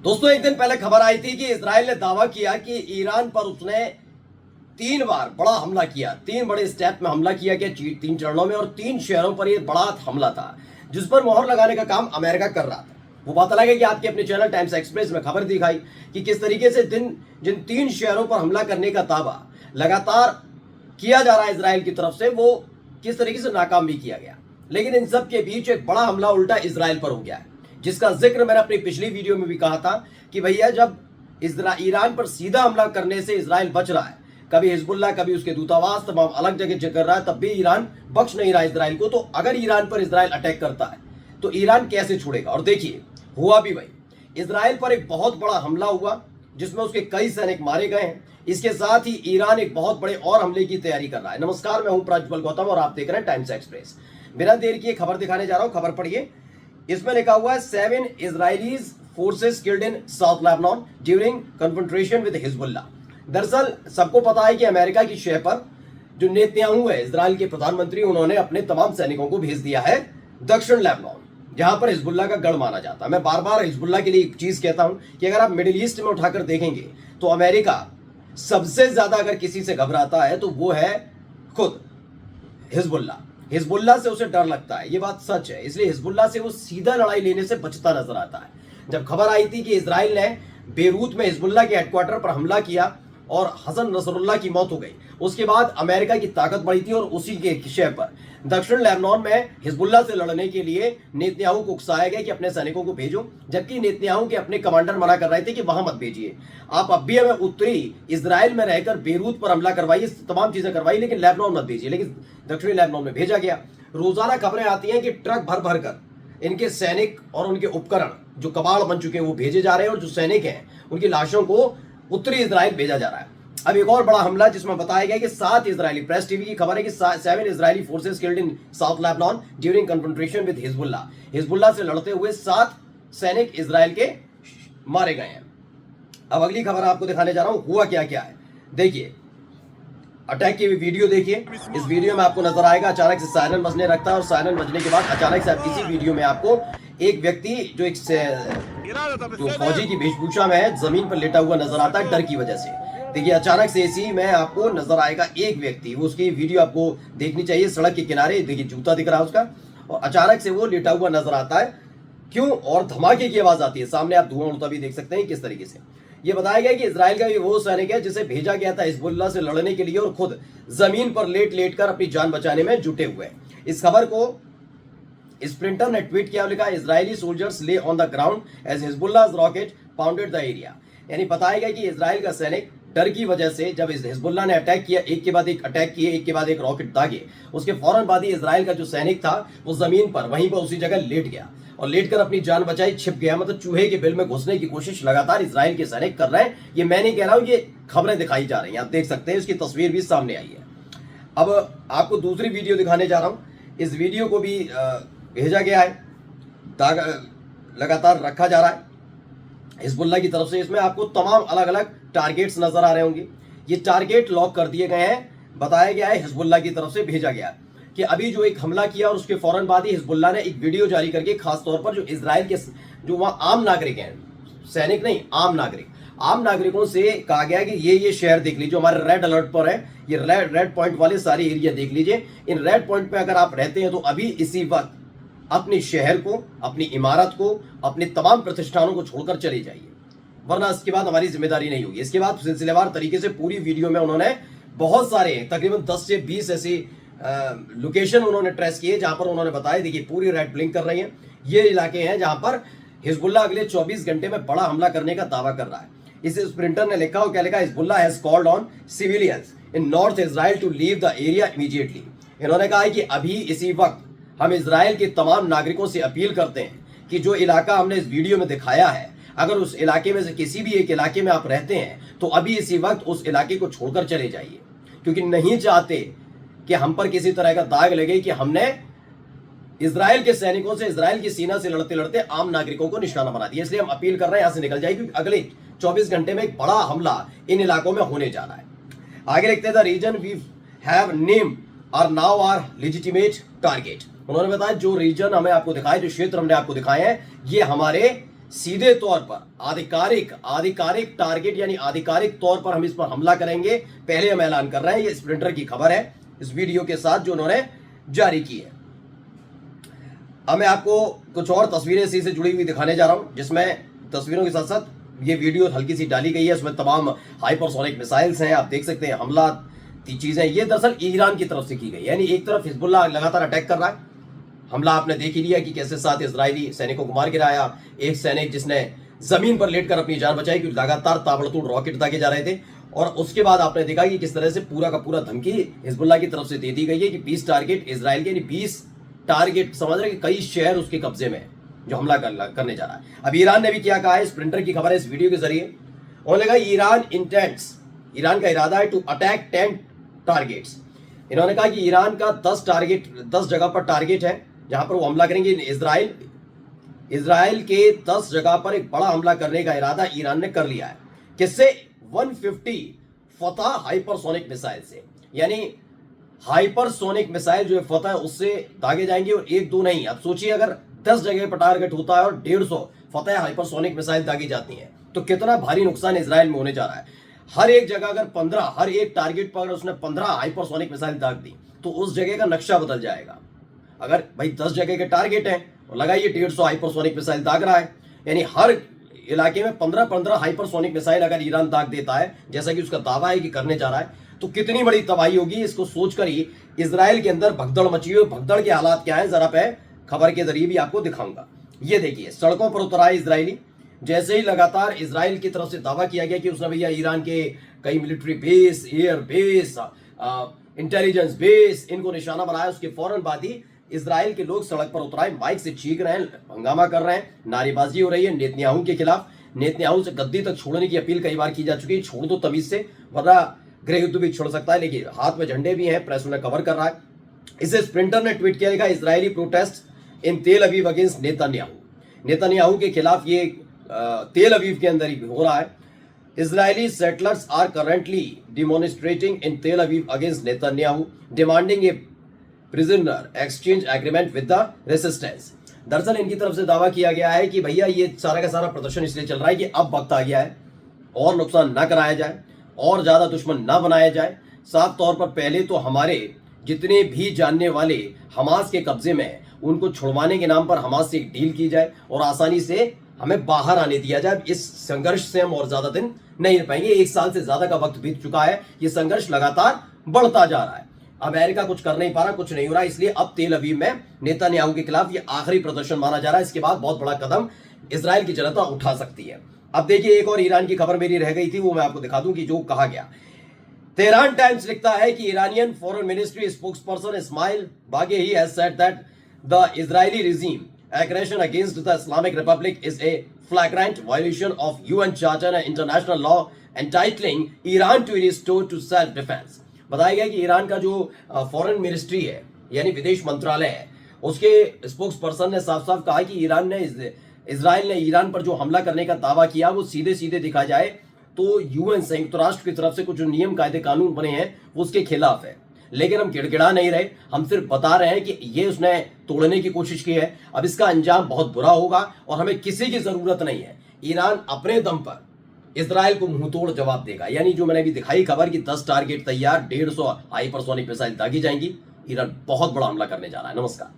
दोस्तों एक दिन पहले खबर आई थी कि इजराइल ने दावा किया कि ईरान पर उसने 3 बार बड़ा हमला किया। 3 बड़े स्टेप में हमला किया गया, 3 चरणों में, और 3 शहरों पर यह बड़ा हमला था जिस पर मोहर लगाने का काम अमेरिका कर रहा था। वो पता लगे कि आपके अपने चैनल टाइम्स एक्सप्रेस में खबर दिखाई कि किस तरीके से जिन 3 शहरों पर हमला करने का दावा लगातार किया जा रहा है इसराइल की तरफ से, वो किस तरीके से नाकाम भी किया गया। लेकिन इन सब के बीच एक बड़ा हमला उल्टा इसराइल पर हो गया है, जिसका जिक्र मैंने अपनी पिछली वीडियो में भी कहा था कि भैया जब ईरान पर सीधा हमला करने से इसराइल बच रहा है, कभी हिजबुल्लाह, कभी उसके दूतावास, तमाम अलग जगह कर रहा है, तब भी ईरान बख्श नहीं रहा इसराइल को। तो अगर ईरान पर इसराइल अटैक करता है तो ईरान कैसे छोड़ेगा। और देखिए हुआ भी वही। इसराइल पर एक बहुत बड़ा हमला हुआ जिसमें उसके कई सैनिक मारे गए हैं। इसके साथ ही ईरान एक बहुत बड़े और हमले की तैयारी कर रहा है। नमस्कार, मैं हूं प्रज्वल गौतम और आप देख रहे हैं टाइम्स एक्सप्रेस। बिना देर किए खबर दिखाने जा रहा हूं। खबर पढ़िए। इसमें लिखा हुआ है 7 Israelis forces killed in south Lebanon during confrontation with Hezbollah. दरअसल सबको पता है कि अमेरिका की शह पर जो नेतन्याहू है, इजराइल के प्रधानमंत्री, उन्होंने अपने तमाम सैनिकों को भेज दिया है दक्षिण लेबनान, जहां पर हिजबुल्लाह का गढ़ माना जाता है। मैं बार बार हिजबुल्लाह के लिए एक चीज कहता हूं कि अगर आप मिडिल ईस्ट में उठाकर देखेंगे तो अमेरिका सबसे ज्यादा अगर किसी से घबराता है तो वो है खुद हिजबुल्लाह। हिजबुल्लाह से उसे डर लगता है, ये बात सच है। इसलिए हिजबुल्लाह से वो सीधा लड़ाई लेने से बचता नजर आता है। जब खबर आई थी कि इजराइल ने बेरूत में हिजबुल्लाह के हेडक्वार्टर पर हमला किया और हसन नसरुल्लाह की मौत हो गई, उसके बाद अमेरिका की ताकत बढ़ी थी और उसी के शह पर दक्षिण लेबनान में हिजबुल्लाह से लड़ने के लिए नेतन्याहू को उकसाया गया कि अपने सैनिकों को भेजो, जबकि नेतन्याहू के अपने कमांडर मना कर रहे थे कि वहां मत भेजिए, आप अब भी हमें उत्तरी इजराइल में रहकर बेरूत पर हमला करवाइए, तमाम चीजें करवाई, लेकिन लेबनान मत भेजिए। लेकिन दक्षिणी लेबनान में भेजा गया। रोजाना खबरें आती हैं कि ट्रक भर भर कर इनके सैनिक और उनके उपकरण जो कबाड़ बन चुके हैं वो भेजे जा रहे हैं, और जो सैनिक हैं उनकी लाशों को उत्तरी इजराइल भेजा जा रहा है। अब एक और बड़ा हमला जिसमें बताया गया कि 7 इजरायली, प्रेस टीवी की खबर है कि 7 Israeli forces killed in south Lebanon during confrontation with Hezbollah. Hezbollah से लड़ते हुए 7 सैनिक इजराइल के मारे गए हैं। अब अगली खबर आपको दिखाने जा रहा हूं, हुआ क्या क्या है। देखिए, अटैक की वीडियो देखिए। इस वीडियो में आपको नजर आएगा अचानक से सायरन बजने लगता है, और सायरन बजने के बाद अचानक से इसी वीडियो में आपको एक व्यक्ति जो फौजी की वेशभूषा में है जमीन पर लेटा हुआ नजर आता है डर की वजह से। देखिए अचानक से इसी में आपको नजर आएगा एक व्यक्ति, वो उसकी वीडियो आपको देखनी चाहिए। सड़क के किनारे देखिए जूता दिख रहा है उसका, और अचानक से वो लेटा हुआ नजर आता है। क्यों? और धमाके की आवाज आती है। सामने आप धुआं उड़ता भी देख सकते हैं किस तरीके से। ये बताया गया कि इजराइल का ये वो सैनिक है जिसे भेजा गया था हिजबुल्लाह से लड़ने के लिए, और खुद जमीन पर लेट लेट कर अपनी जान बचाने में जुटे हुए हैं। इस खबर को स्प्रिंटर ने ट्वीट किया, लिखा Israeli soldiers lay on the ground as Hezbollah rocket pounded the area. यानी बताया गया कि इजराइल का सैनिक डर की वजह से जब इस हिजबुल्लाह ने अटैक किया, एक के बाद एक अटैक किए, एक के बाद एक रॉकेट दागे, उसके फौरन बाद ही इजराइल का जो सैनिक था वो जमीन पर वहीं पर उसी जगह लेट गया और लेटकर अपनी जान बचाई, छिप गया। मतलब चूहे के बिल में घुसने की कोशिश लगातार इजराइल के सैनिक कर रहे हैं। ये मैं नहीं कह रहा हूं, ये खबरें दिखाई जा रही हैं, आप देख सकते हैं। इसकी तस्वीर भी सामने आई है। अब आपको दूसरी वीडियो दिखाने जा रहा हूं। इस वीडियो को भी भेजा गया है, लगातार रखा जा रहा है हिजबुल्लाह की तरफ से। इसमें आपको तमाम अलग अलग टारगेट्स नजर आ रहे होंगे। ये टारगेट लॉक कर दिए गए हैं। बताया गया है हिजबुल्लाह की तरफ से भेजा गया कि अभी जो एक हमला किया और उसके फौरन बाद ही हिजबुल्लाह ने एक वीडियो जारी करके खास तौर पर जो इजराइल के जो वहां आम नागरिक हैं, सैनिक नहीं, आम नागरिकों से कहा गया कि ये शहर देख लीजिए, हमारे रेड अलर्ट पर है, ये रेड पॉइंट वाले सारे एरिया देख लीजिए। इन रेड पॉइंट पे अगर आप रहते हैं तो अभी इसी वक्त अपने शहर को, अपनी इमारत को, अपने तमाम प्रतिष्ठानों को छोड़कर चले जाइए, वरना इसके बाद हमारी जिम्मेदारी नहीं होगी। इसके बाद सिलसिलेवार तरीके से पूरी वीडियो में उन्होंने बहुत सारे तकरीबन 10 से 20 ऐसी लोकेशन उन्होंने ट्रेस किए जहां पर उन्होंने बताया, देखिए पूरी रेड ब्लिंक कर रही है, ये इलाके हैं जहां पर हिजबुल्लाह अगले 24 घंटे में बड़ा हमला करने का दावा कर रहा है। इस स्प्रिंटर ने लिखा हो, क्या लिखा, Hezbollah has called on civilians in north Israel to leave the area immediately. इन्होंने कहा है कि अभी इसी वक्त हम इजराइल के तमाम नागरिकों से अपील करते हैं कि जो इलाका हमने इस वीडियो में दिखाया है, अगर उस इलाके में से किसी भी एक इलाके में आप रहते हैं तो अभी इसी वक्त उस इलाके को छोड़कर चले जाइए, क्योंकि नहीं चाहते कि हम पर किसी तरह का दाग लगे कि हमने इजराइल के सैनिकों से, इजराइल की सीना से लड़ते लड़ते आम नागरिकों को निशाना बना दिया। इसलिए हम अपील कर रहे हैं यहां से निकल जाए, क्योंकि अगले 24 घंटे में एक बड़ा हमला इन इलाकों में होने जा रहा है। आगे लिखते हैं, the reason we have name are now are legitimate target. उन्होंने बताया जो रीजन हमें आपको दिखाए, जो क्षेत्र हमने आपको दिखाए हैं, ये हमारे सीधे तौर पर आधिकारिक टारगेट यानी आधिकारिक तौर पर हम इस पर हमला करेंगे, पहले हम ऐलान कर रहे हैं। ये स्प्रिंटर की खबर है इस वीडियो के साथ जो उन्होंने जारी की है। अब मैं आपको कुछ और तस्वीरें इसी से जुड़ी हुई दिखाने जा रहा हूं, जिसमें तस्वीरों के साथ साथ ये वीडियो हल्की सी डाली गई है। उसमें तमाम हाइपरसोनिक मिसाइल्स हैं, आप देख सकते हैं। हमला चीजें ये दरअसल ईरान की तरफ से की गई, यानी एक तरफ हिजबुल्लाह लगातार अटैक कर रहा है। हमला आपने देख ही लिया कि कैसे 7 इजरायली सैनिकों को मार गिराया। एक सैनिक जिसने जमीन पर लेटकर अपनी जान बचाई, क्योंकि लगातार ताबड़तोड़ रॉकेट दागे जा रहे थे। और उसके बाद आपने देखा कि किस तरह से पूरा का पूरा धमकी हिजबुल्लाह की तरफ से दे दी गई है कि 20 टारगेट इजराइल के, यानी 20 टारगेट समझ रहे हैं कि कई शहर उसके कब्जे में जो हमला करने जा रहा है। अब ईरान ने भी क्या कहा है, स्प्रिंटर की खबर है इस वीडियो के जरिए। उन्होंने कहा ईरान का इरादा है टू अटैक 10 टारगेट्स। इन्होंने कहा कि ईरान का 10 जगह पर टारगेट है जहां पर वो हमला करेंगे। इजराइल के 10 जगह पर एक बड़ा हमला करने का इरादा ईरान ने कर लिया है। किससे? 150 फतह हाइपरसोनिक मिसाइल से, यानी हाइपरसोनिक मिसाइल जो है फतह उससे दागे जाएंगे। और एक दो नहीं, अब सोचिए अगर 10 जगह पर टारगेट होता है और 150 फतह हाइपरसोनिक मिसाइल दागी जाती हैं तो कितना भारी नुकसान इजराइल में होने जा रहा है। हर एक जगह अगर 15, हर एक टारगेट पर अगर उसने 15 हाइपरसोनिक मिसाइल दाग दी तो उस जगह का नक्शा बदल जाएगा। अगर भाई 10 जगह के टारगेट हैं और लगाइए 150 हाइपरसोनिक मिसाइल दाग रहा है, यानी हर इलाके में 15-15 हाइपरसोनिक मिसाइल अगर ईरान दाग देता है जैसा कि उसका दावा है कि करने जा रहा है, तो कितनी बड़ी तबाही होगी। इसको सोचकर ही इजराइल के अंदर भगदड़ मची हुई। भगदड़ के हालात क्या है जरा पे खबर के जरिए भी आपको दिखाऊंगा। ये देखिए, सड़कों पर उतर आए इजरायली। जैसे ही लगातार इजराइल की तरफ से दावा किया गया कि उसने भैया ईरान के कई military base, air base, intelligence base इनको निशाना बनाया, उसके फौरन बाद ही इजराइल के लोग सड़क पर उतराए, माइक से चीख रहे हैं, हंगामा कर रहे हैं, नारेबाजी हो रही है नेतन्याहू के खिलाफ। नेतन्याहू से गद्दी तक छोड़ने की अपील कई बार की जा चुकी है, छोड़ दो तमीज से वरना गृह युद्ध भी छोड़ सकता है। लेकिन हाथ में झंडे भी हैं, प्रेस उन्हें कवर कर रहा है। इसे स्प्रिंटर ने ट्वीट किया, इजरायली प्रोटेस्ट इन तेल अवीव अगेंस्ट नेतन्याहू के खिलाफ ये तेल अवीव के अंदर ही हो रहा है। Israeli settlers are currently demonstrating in Tel Aviv against Netanyahu, demanding a prisoner exchange agreement with the resistance. दरअसल इनकी तरफ से दावा किया गया है कि भैया ये सारा का सारा प्रदर्शन इसलिए चल रहा है कि अब वक्त आ गया है और नुकसान ना कराया जाए और ज्यादा दुश्मन ना बनाया जाए। साफ तौर पर पहले तो हमारे जितने भी जानने वाले हमास के कब्जे में हैं, उनको छुड़वाने के नाम पर हमास से एक डील की जाए और आसानी से हमें बाहर आने दिया जाए। इस संघर्ष से हम और ज्यादा दिन नहीं रह पाएंगे। 1 साल से ज्यादा का वक्त बीत चुका है, ये संघर्ष लगातार बढ़ता जा रहा है। अमेरिका कुछ कर नहीं पा रहा, कुछ नहीं हो रहा, इसलिए अब तेल अवीव में नेतन्याहू के खिलाफ ये आखिरी प्रदर्शन माना जा रहा है। इसके बाद बहुत बड़ा कदम इजराइल की जनता उठा सकती है। अब देखिए, एक और ईरान की खबर मेरी रह गई थी, वो मैं आपको दिखा दूं कि जो कहा गया। तेहरान टाइम्स लिखता है कि Iranian foreign ministry spokesperson Ismail Baghaei has said that the Israeli regime aggression against the Islamic Republic is a flagrant violation of UN Charter and international law entitling Iran to restore to self-defense. बताया गया कि Iran का जो foreign ministry है यानी विदेश मंत्रालय है, उसके स्पोक्स पर्सन ने साफ साफ कहा कि इजराइल ने ईरान पर जो हमला करने का दावा किया वो सीधे सीधे दिखा जाए तो यूएन संयुक्त राष्ट्र की तरफ से कुछ जो नियम कायदे कानून बने हैं वो उसके खिलाफ है। लेकिन हम गिड़गिड़ा नहीं रहे, हम सिर्फ बता रहे हैं कि ये उसने तोड़ने की कोशिश की है। अब इसका अंजाम बहुत बुरा होगा और हमें किसी की जरूरत नहीं है। ईरान अपने दम पर इजराइल को मुंहतोड़ जवाब देगा। यानी जो मैंने अभी दिखाई खबर कि 10 टारगेट तैयार, 150 हाइपरसोनिक मिसाइल दागी जाएंगी। ईरान बहुत बड़ा हमला करने जा रहा है। नमस्कार।